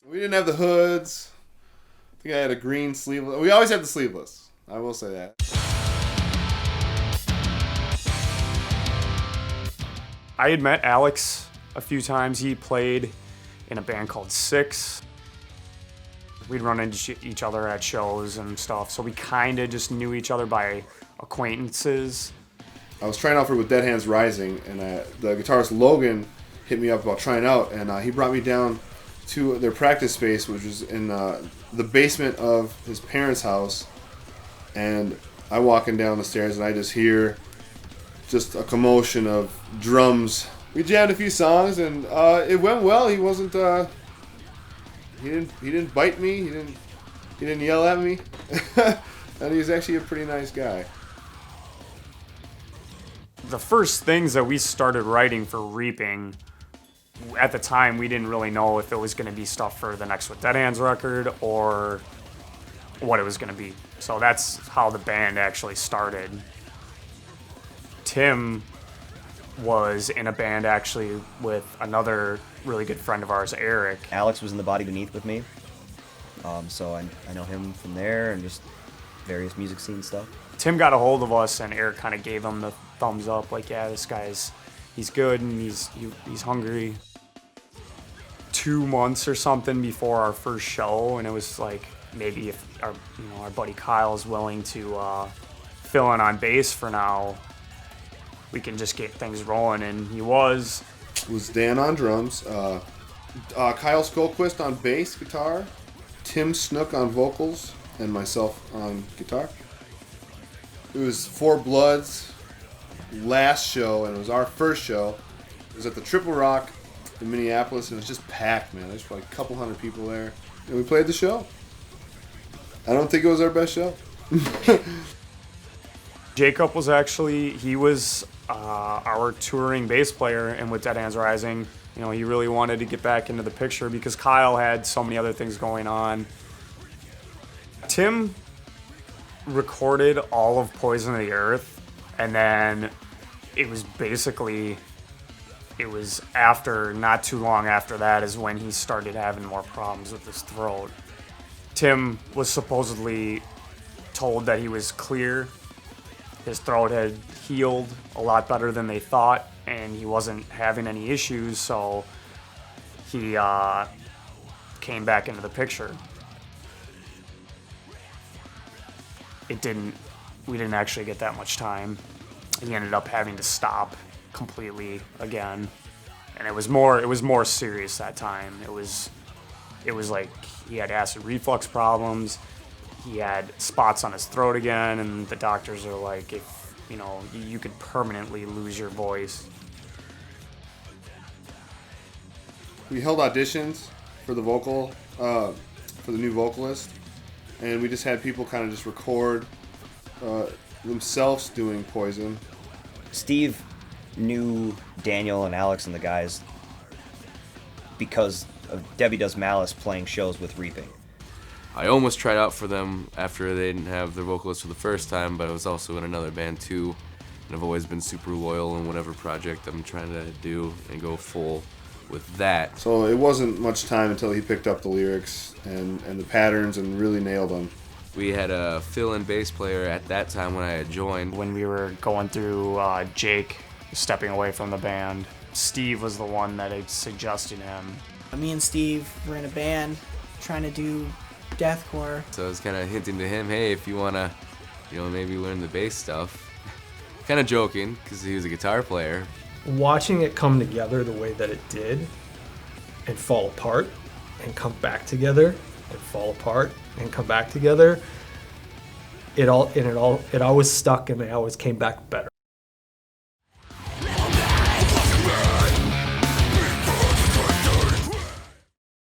We didn't have the hoods. I think I had a green sleeveless. We always had the sleeveless. I will say that. I had met Alex a few times. He played in a band called Six. We'd run into each other at shows and stuff, so we kind of just knew each other by acquaintances. I was trying out for with Dead Hands Rising, and the guitarist Logan hit me up about trying out, and he brought me down to their practice space, which was in the basement of his parents' house. And I walking down the stairs, and I just hear just a commotion of drums. We jammed a few songs, and it went well. He wasn't. He didn't bite me. He didn't yell at me, and he was actually a pretty nice guy. The first things that we started writing for Reaping, at the time, we didn't really know if it was going to be stuff for the Next with Dead Hands record or what it was going to be. So that's how the band actually started. Tim was in a band actually with another really good friend of ours, Eric. Alex was in the Body Beneath with me, so I know him from there and just various music scene stuff. Tim got a hold of us, and Eric kind of gave him the thumbs up, like, yeah, this guy's he's good and he's hungry. 2 months or something before our first show, and it was like, maybe if our buddy Kyle's willing to fill in on bass for now, we can just get things rolling, and he was. It was Dan on drums, Kyle Skolquist on bass guitar, Tim Snook on vocals, and myself on guitar. It was Four Bloods' last show, and it was our first show. It was at the Triple Rock in Minneapolis, and it was just packed, man. There's like a couple hundred people there, and we played the show. I don't think it was our best show. Jacob was he was our touring bass player, and with Dead Hands Rising, he really wanted to get back into the picture because Kyle had so many other things going on. Tim recorded all of Poison of the Earth, and then it was after, not too long after that, is when he started having more problems with his throat. Tim was supposedly told that he was clear. His throat had healed a lot better than they thought, and he wasn't having any issues, so he came back into the picture. We didn't actually get that much time. He ended up having to stop completely again, and it was more serious that time. It was like he had acid reflux problems. He had spots on his throat again, and the doctors are like, if you could permanently lose your voice. We held auditions for the for the new vocalist, and we just had people kind of just record themselves doing Poison. Steve knew Daniel and Alex and the guys because of Debbie Does Malice playing shows with Reaping. I almost tried out for them after they didn't have their vocalist for the first time, but I was also in another band too, and I've always been super loyal in whatever project I'm trying to do and go full with that. So it wasn't much time until he picked up the lyrics and the patterns and really nailed them. We had a fill-in bass player at that time when I had joined. When we were going through Jake stepping away from the band, Steve was the one that had suggested him. Me and Steve were in a band trying to do deathcore. So I was kind of hinting to him, hey, if you want to, maybe learn the bass stuff. Kind of joking, because he was a guitar player. Watching it come together the way that it did, and fall apart, and come back together, and fall apart, and come back together, it always stuck, and it always came back better.